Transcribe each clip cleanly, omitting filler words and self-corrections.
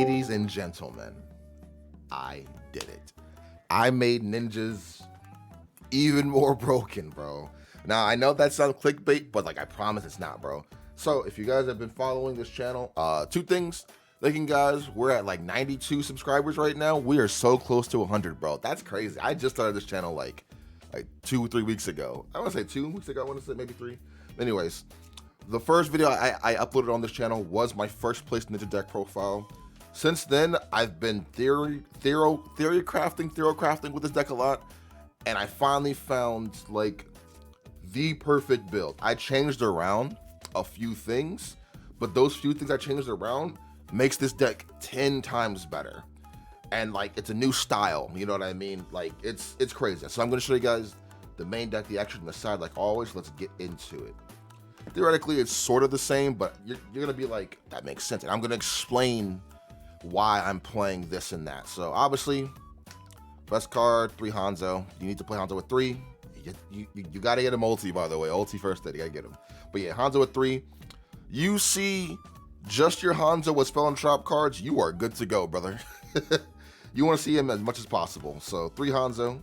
Ladies and gentlemen, I did it. I made ninjas even more broken, bro. Now, I know that sounds clickbait, but like I promise it's not, bro. So if you guys have been following this channel, two things. Looking, guys, we're at like 92 subscribers right now. We are so close to 100, bro. That's crazy. I just started this channel like 2 or 3 weeks ago. I want to say 2 weeks ago. I want to say maybe 3. Anyways, the first video I uploaded on this channel was my first place ninja deck profile. Since then, I've been theory crafting with this deck a lot, and I finally found like the perfect build. I changed around a few things, but those few things I changed around makes this deck 10 times better. And like, it's a new style, you know what I mean? Like, it's crazy. So I'm gonna show you guys the main deck, the action on the side. Like always, let's get into it. Theoretically, it's sort of the same, but you're gonna be like, that makes sense. And I'm gonna explain why I'm playing this and that. So obviously, best card, 3 Hanzo. You need to play Hanzo with 3. You gotta get a multi, by the way. Ulti first, then you gotta get him. But yeah, Hanzo with 3. You see just your Hanzo with spell and trap cards, you are good to go, brother. You want to see him as much as possible. So 3 Hanzo,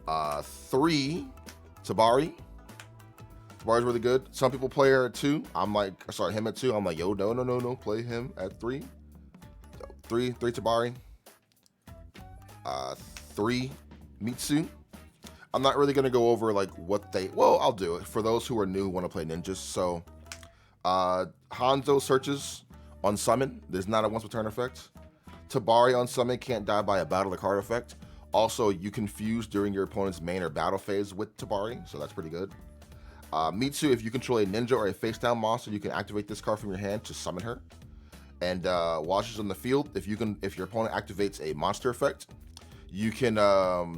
3 Tabari. Tabari's really good. Some people play her at 2. I'm like, sorry, him at 2. I'm like, yo, no, play him at 3. So 3 Tabari, 3 Mitsu. I'm not really gonna go over like what they. Well, I'll do it for those who are new who want to play ninjas. So Hanzo searches on summon. There's not a once per turn effect. Tabari on summon can't die by a battle or card effect. Also, you can fuse during your opponent's main or battle phase with Tabari, so that's pretty good. Mitsu, if you control a ninja or a face down monster, you can activate this card from your hand to summon her. And while she's on the field, if your opponent activates a monster effect, you can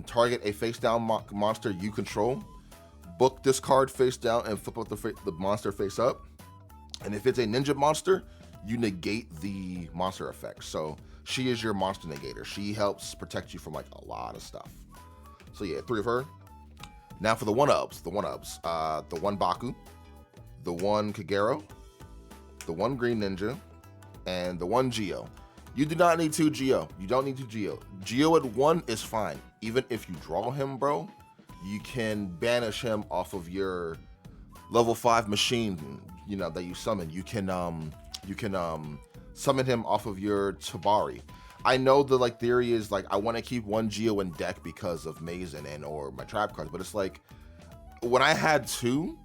target a face down monster you control, book this card face down, and flip up the monster face up. And if it's a ninja monster, you negate the monster effect. So she is your monster negator. She helps protect you from like a lot of stuff. So yeah, 3 of her. Now for the one-ups. The 1 Baku, the 1 Kagero, the 1 Green Ninja, and the 1 Yugioh. You do not need 2 Yugioh. You don't need 2 Yugioh. Yugioh at 1 is fine. Even if you draw him, bro, you can banish him off of your level 5 machine, you know, that you summon. You can summon him off of your Tabari. I know the like theory is like I want to keep 1 Yugioh in deck because of Mazen and or my trap cards, but it's like when I had 2,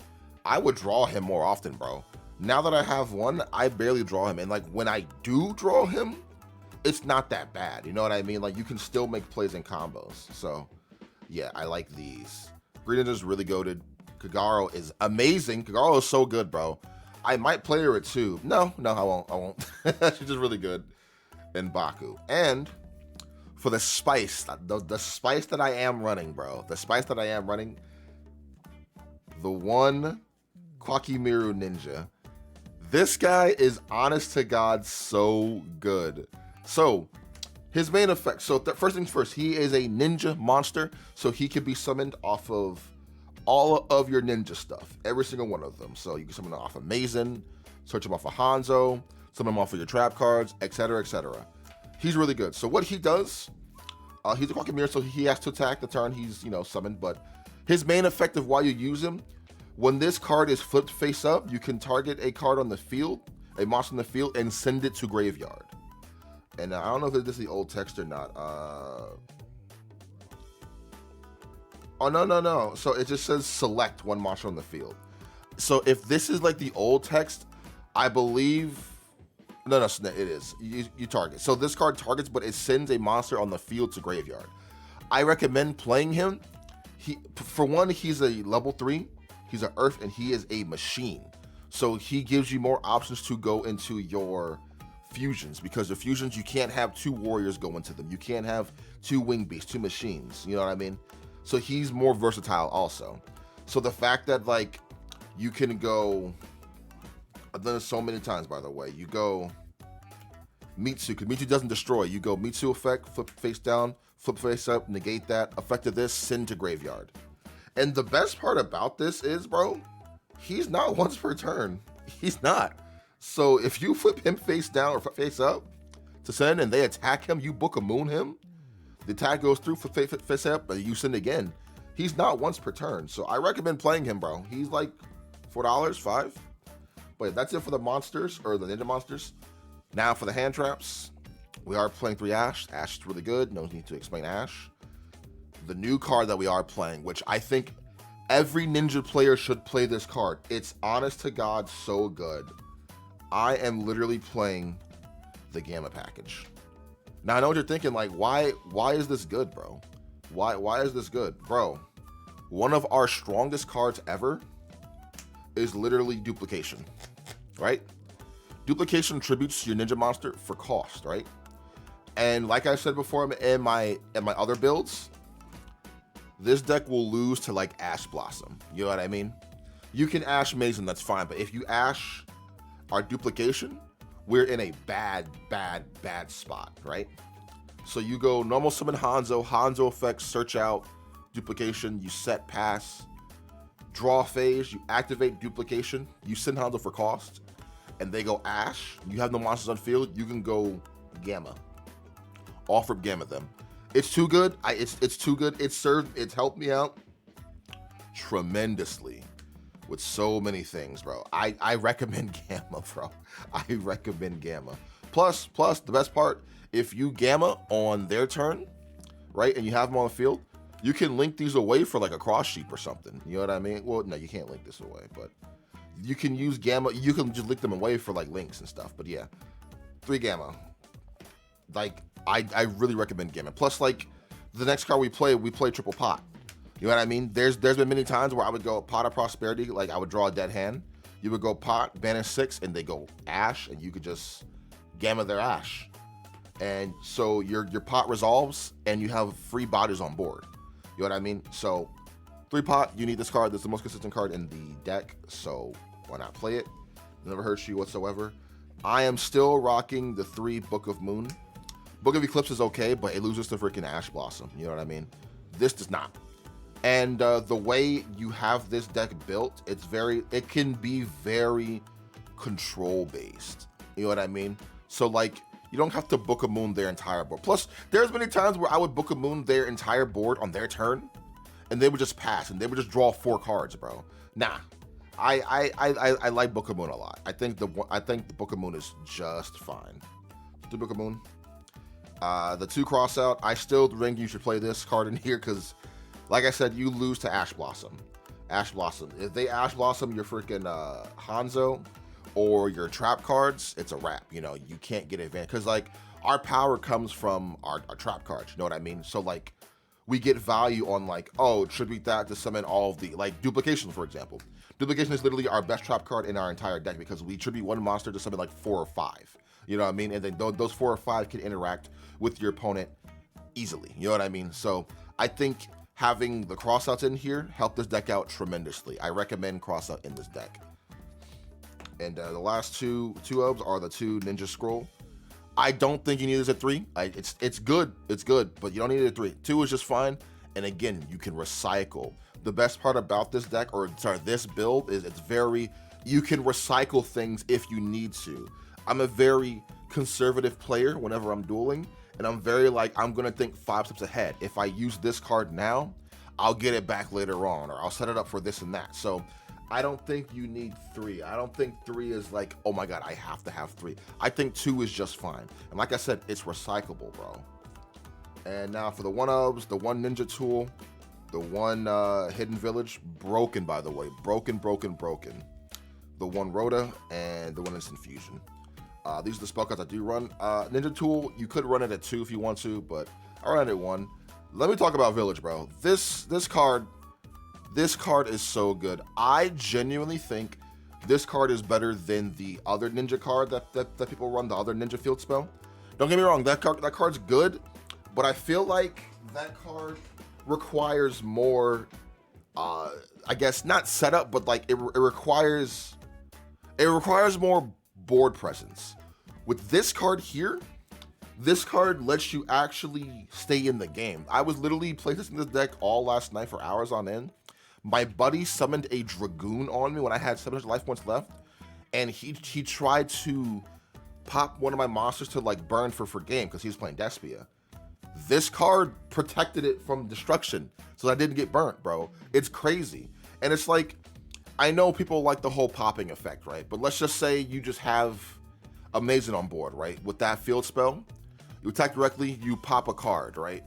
I would draw him more often, bro. Now that I have 1, I barely draw him, and like when I do draw him, it's not that bad. You know what I mean? Like you can still make plays and combos. So yeah, I like these. Green Ninja's really goated. Kagero is amazing. Kagero is so good, bro. I might play her at 2. No, I won't. She's just really good. And Baku. And for the spice, the spice that I am running, bro. The spice that I am running, the 1 Kwakimiru Ninja. This guy is honest to God so good. So his main effect, so first things first, he is a ninja monster, so he can be summoned off of all of your ninja stuff, every single one of them. So you can summon him off of Mazen, search him off of Hanzo, summon him off of your trap cards, etc., etc. He's really good. So what he does, he's a Kwakimiru, so he has to attack the turn he's, you know, summoned, but his main effect of why you use him, when this card is flipped face up, you can target a card on the field, a monster in the field, and send it to graveyard. And I don't know if this is the old text or not. Oh, no. So it just says select 1 monster on the field. So if this is like the old text, I believe... No, it is. You target. So this card targets, but it sends a monster on the field to graveyard. I recommend playing him. For one, he's a level 3. He's an earth, and he is a machine. So he gives you more options to go into your fusions, because the fusions, you can't have 2 warriors go into them. You can't have 2 wing beasts, 2 machines. You know what I mean? So he's more versatile also. So the fact that like you can go, I've done it so many times, by the way, you go Mitsu, because Mitsu doesn't destroy. You go Mitsu effect, flip face down, flip face up, negate that, effect of this, send to graveyard. And the best part about this is, bro, he's not once per turn. He's not. So if you flip him face down or face up to send and they attack him, you book a moon him, the attack goes through for face up, but you send again. He's not once per turn. So I recommend playing him, bro. He's like $4, $5. But that's it for the monsters, or the ninja monsters. Now for the hand traps, we are playing 3 Ash. Ash is really good. No need to explain Ash. The new card that we are playing, which I think every ninja player should play this card. It's honest to God so good. I am literally playing the Gamma package. Now I know what you're thinking, like, why is this good, bro? Why is this good? Bro, one of our strongest cards ever is literally duplication, right? Duplication tributes your ninja monster for cost, right? And like I said before in my other builds, this deck will lose to like Ash Blossom. You know what I mean? You can Ash Mason, that's fine, but if you Ash our duplication, we're in a bad spot, right? So you go normal summon Hanzo, Hanzo effects, search out, duplication, you set pass, draw phase, you activate duplication, you send Hanzo for cost, and they go Ash, you have no monsters on field, you can go Gamma. Offer Gamma them. It's too good. It's too good. It's helped me out tremendously with so many things, bro. I recommend Gamma, bro. I recommend Gamma. Plus, the best part, if you Gamma on their turn, right, and you have them on the field, you can link these away for like a cross sheep or something. You know what I mean? Well, no, you can't link this away, but you can use Gamma. You can just link them away for like links and stuff. But yeah, 3 Gamma. Like, I really recommend Gamma. Plus, like, the next card we play triple pot. You know what I mean? There's been many times where I would go Pot of Prosperity, like I would draw a dead hand. You would go pot, banish 6, and they go Ash, and you could just Gamma their Ash. And so your pot resolves, and you have free bodies on board. You know what I mean? So 3 pot, you need this card. This is the most consistent card in the deck, so why not play it? Never hurts you whatsoever. I am still rocking the 3 Book of Moon. Book of Eclipse is okay, but it loses to freaking Ash Blossom. You know what I mean? This does not. And the way you have this deck built, it can be very control based. You know what I mean? So like, you don't have to Book of Moon their entire board. Plus, there's many times where I would Book of Moon their entire board on their turn, and they would just pass, and they would just draw 4 cards, bro. Nah, I like Book of Moon a lot. I think the Book of Moon is just fine. The Book of Moon. The 2 Crossout, I still think you should play this card in here because, like I said, you lose to Ash Blossom. Ash Blossom. If they Ash Blossom your freaking Hanzo or your trap cards, it's a wrap. You know, you can't get advantage because like our power comes from our trap cards. You know what I mean? So like we get value on like, oh, tribute that to summon all of the like duplication, for example. Duplication is literally our best trap card in our entire deck because we tribute 1 monster to summon like 4 or 5. You know what I mean? And then those 4 or 5 can interact with your opponent easily. You know what I mean? So I think having the crossouts in here helped this deck out tremendously. I recommend crossout in this deck. And the last two obs are the 2 Ninja Scroll. I don't think you need this at 3. It's good. It's good, but you don't need it at 3. 2 is just fine. And again, you can recycle. The best part about this deck, or sorry, this build is you can recycle things if you need to. I'm a very conservative player whenever I'm dueling, and I'm very like, I'm gonna think 5 steps ahead. If I use this card now, I'll get it back later on, or I'll set it up for this and that. So I don't think you need 3. I don't think 3 is like, oh my God, I have to have 3. I think 2 is just fine. And like I said, it's recyclable, bro. And now for the 1-ofs, the 1 Ninja Tool, the 1 Hidden Village, broken by the way, broken. The 1 Rhoda, and the 1 Instant Fusion. These are the spell cards I do run. Ninja Tool, you could run it at 2 if you want to, but I run it at 1. Let me talk about Village, bro. This card is so good. I genuinely think this card is better than the other ninja card that people run, the other ninja field spell. Don't get me wrong, that card's good, but I feel like that card requires more, I guess not setup, but like it requires more board presence. With this card here, this card lets you actually stay in the game. I was literally playtesting this deck all last night for hours on end. My buddy summoned a Dragoon on me when I had 700 life points left, and he tried to pop one of my monsters to like burn for game because he was playing Despia. This card protected it from destruction, so I didn't get burnt, bro. It's crazy. And it's like, I know people like the whole popping effect, right? But let's just say you just have Amazing on board, right? With that field spell, you attack directly, you pop a card, right?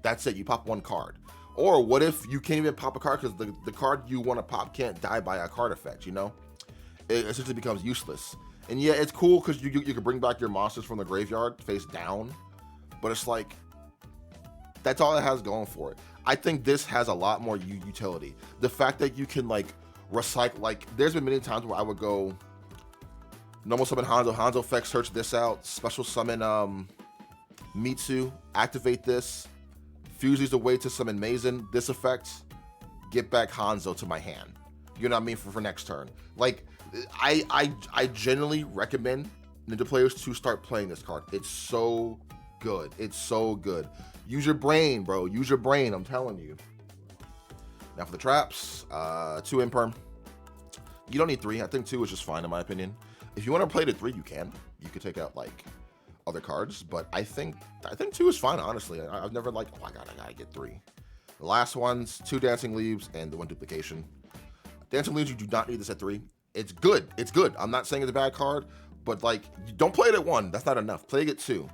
That's it, you pop one card. Or what if you can't even pop a card because the card you want to pop can't die by a card effect, you know? It essentially becomes useless. And yeah, it's cool because you can bring back your monsters from the graveyard face down, but it's like, that's all it has going for it. I think this has a lot more utility. The fact that you can like recycle, like there's been many times where I would go normal summon Hanzo effect, search this out, special summon Mitsu, activate this, fuse these away to summon Mazen, this effect, get back Hanzo to my hand. You know what I mean, for next turn. Like I generally recommend Ninja players to start playing this card. It's so good. It's so good. Use your brain, bro. Use your brain, I'm telling you. Now for the traps, 2 imperm. You don't need 3. I think 2 is just fine in my opinion. If you want to play to 3, you can. You could take out like other cards, but I think 2 is fine, honestly. I've never like, oh, I gotta get 3. The last one's 2 dancing leaves and the 1 duplication. Dancing leaves, you do not need this at 3. It's good. It's good. I'm not saying it's a bad card, but like, you don't play it at 1. That's not enough. Play it at 2.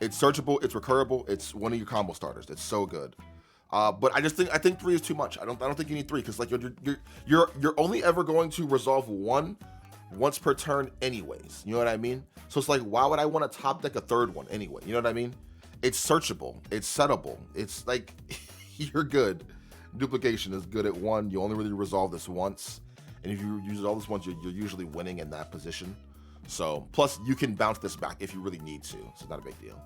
It's searchable, it's recurable, it's one of your combo starters. It's so good. But I think 3 is too much. I don't think you need 3 because like you're only ever going to resolve 1 once per turn anyways. You know what I mean? So it's like, why would I want to top deck a 3rd one anyway? You know what I mean? It's searchable, it's settable. It's like you're good. Duplication is good at 1. You only really resolve this once, and if you use all this once, you're usually winning in that position. So, plus you can bounce this back if you really need to. So not a big deal.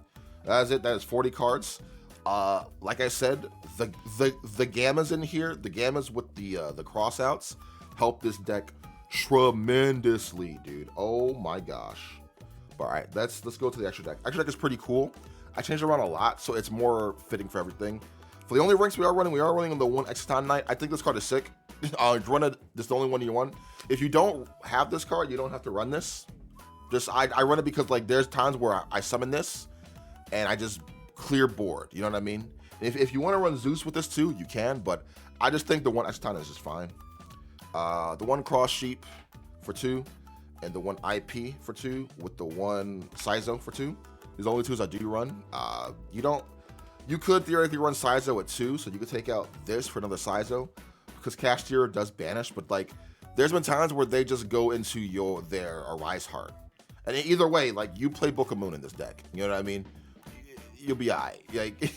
That is it. That is 40 cards. Like I said, the gammas in here, the gammas with the crossouts, help this deck tremendously, dude. Oh my gosh. All right, let's go to the extra deck. Extra deck is pretty cool. I changed it around a lot, so it's more fitting for everything. For the only ranks we are running on the 1 Exciton Knight. I think this card is sick. This is the only one you want. If you don't have this card, you don't have to run this. Just I run it because like there's times where I summon this and I just clear board. You know what I mean? If you want to run Zeus with this too, you can, but I just think the 1 Exciton is just fine. The 1 Cross Sheep for 2 and the 1 IP for 2 with the 1 Saizo for 2. These are the only 2s I do run. You could theoretically run Saizo at 2, so you could take out this for another Saizo because Cashier does banish, but like there's been times where they just go into their Arise Heart. And either way, like you play Book of Moon in this deck, you know what I mean? You'll be alright. Like,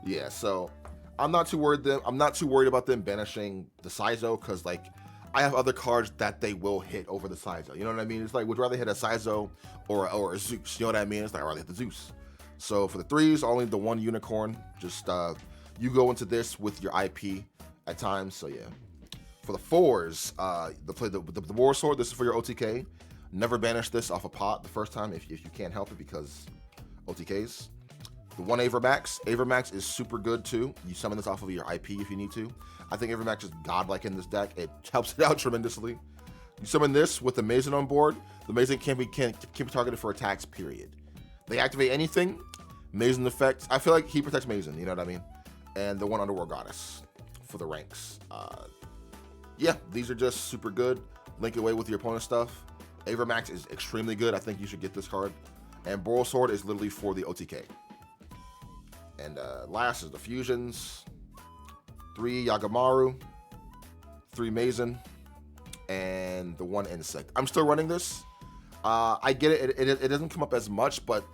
yeah. So I'm not too worried about them banishing the Saizo because like I have other cards that they will hit over the Saizo. You know what I mean? It's like would rather hit a Saizo or a Zeus. You know what I mean? It's like I'd rather hit the Zeus. So for the 3s, only the 1 unicorn. Just you go into this with your IP at times. So yeah. For the 4s, the War Sword. This is for your OTK. Never banish this off a pot the first time if you can't help it because OTKs. The 1 Avermax. Avermax is super good too. You summon this off of your IP if you need to. I think Avermax is godlike in this deck. It helps it out tremendously. You summon this with the Mazen on board. The Mazen can be targeted for attacks, period. They activate anything. Mazen effects. I feel like he protects Mazen, you know what I mean? And the 1 Underworld Goddess for the ranks. Yeah, these are just super good. Link away with your opponent's stuff. Avermax is extremely good. I think you should get this card. And Boral Sword is literally for the OTK. And last is the fusions. 3 Yagamaru, 3 Mazen, and the 1 Insect. I'm still running this. I get it. It doesn't come up as much, but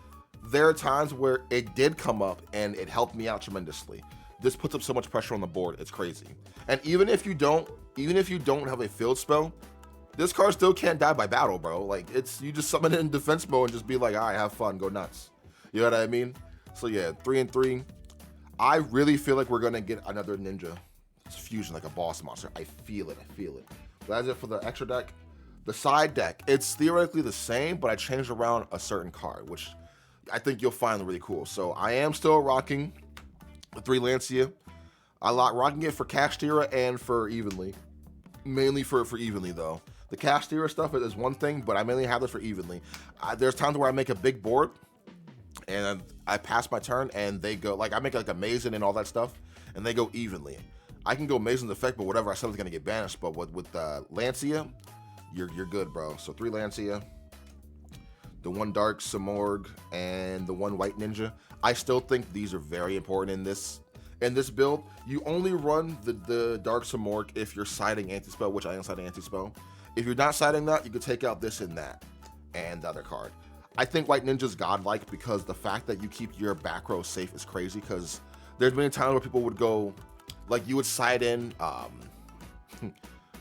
there are times where it did come up and it helped me out tremendously. This puts up so much pressure on the board. It's crazy. And even if you don't have a field spell, this card still can't die by battle, bro. Like you just summon it in defense mode and just be like, all right, have fun, go nuts. You know what I mean? So yeah, 3 and 3. I really feel like we're gonna get another Ninja fusion, like a boss monster. I feel it. But that's it for the extra deck. The side deck, it's theoretically the same, but I changed around a certain card, which I think you'll find really cool. So I am still rocking the 3 Lancia. I like rocking it for Cash Tira and for Evenly. Mainly for Evenly though. The Castira stuff is one thing, but I mainly have this for evenly. There's times where I make a big board, and I pass my turn, and they go, like, I make like a Mason and all that stuff, and they go evenly. I can go Mason's effect, but whatever I said is gonna get banished. But with Lancia, you're good, bro. So 3 Lancia, the 1 Dark Samorg, and the 1 White Ninja. I still think these are very important in this build. You only run the Dark Samorg if you're siding anti-spell, which I am siding anti-spell. If you're not siding that, you could take out this and that, and the other card. I think White Ninja's godlike because the fact that you keep your back row safe is crazy, because there's been a time where people would go, like, you would side in,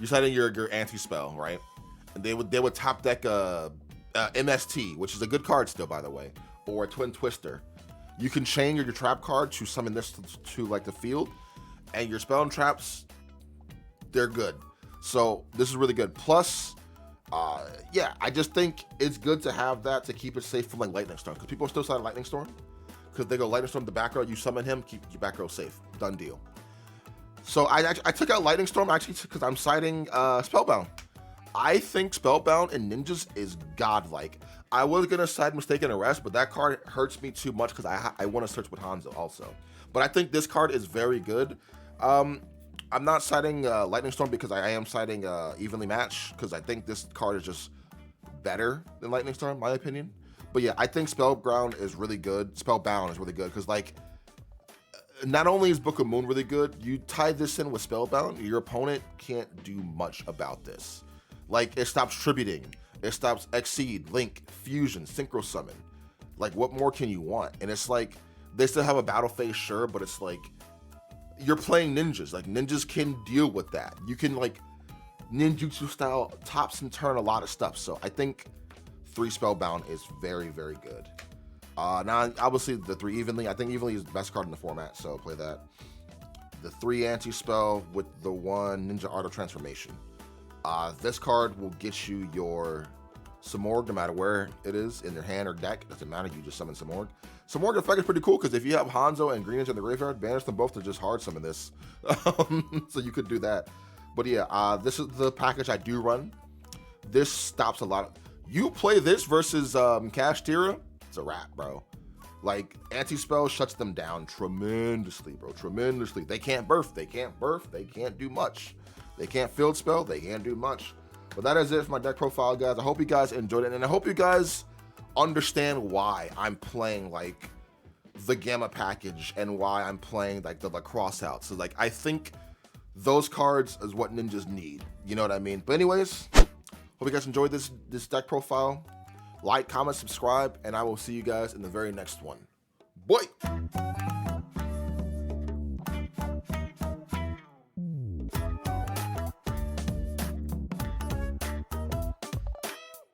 you side in your anti-spell, right? And they would top deck MST, which is a good card still, by the way, or a Twin Twister. You can chain your trap card to summon this to like the field, and your spell and traps, they're good. So this is really good. Plus, yeah, I just think it's good to have that to keep it safe from like Lightning Storm, because people still side Lightning Storm, because they go Lightning Storm to the back row, you summon him, keep your back row safe. Done deal. So I took out Lightning Storm actually because I'm siding Spellbound. I think Spellbound in Ninjas is godlike. I was gonna side Mistaken Arrest, but that card hurts me too much because I want to search with Hanzo also. But I think this card is very good. I'm not siding Lightning Storm because I am siding Evenly Match, because I think this card is just better than Lightning Storm, in my opinion. But yeah, I think Spellbound is really good. Spellbound is really good because, like, not only is Book of Moon really good, you tie this in with Spellbound, your opponent can't do much about this. Like, it stops tributing, it stops Exceed, Link, Fusion, Synchro Summon. Like, what more can you want? And it's like, they still have a battle phase, sure, but it's like, you're playing ninjas. Like, ninjas can deal with that. You can, like, ninjutsu style tops and turn a lot of stuff. So I think 3 Spellbound is very, very good. Now, obviously, the 3 Evenly. I think Evenly is the best card in the format, so play that. The 3 Anti-Spell with the 1 Ninja Art of Transformation. This card will get you your Samorg no matter where it is, in your hand or deck. Doesn't matter, you just summon Samorg. Samorg effect is pretty cool, because if you have Hanzo and Green Ninja in the graveyard, banish them both to just hard summon this. So you could do that. But yeah, this is the package I do run. This stops a lot of... You play this versus Castira, it's a wrap, bro. Like, anti-spell shuts them down tremendously, bro. Tremendously. They can't burf. They can't burf. They can't do much. They can't field spell. They can't do much. But that is it for my deck profile, guys. I hope you guys enjoyed it. And I hope you guys understand why I'm playing, like, the Gamma package and why I'm playing, like, the Lacrosse out. So, like, I think those cards is what ninjas need. You know what I mean? But anyways, hope you guys enjoyed this deck profile. Like, comment, subscribe, and I will see you guys in the very next one. Boy!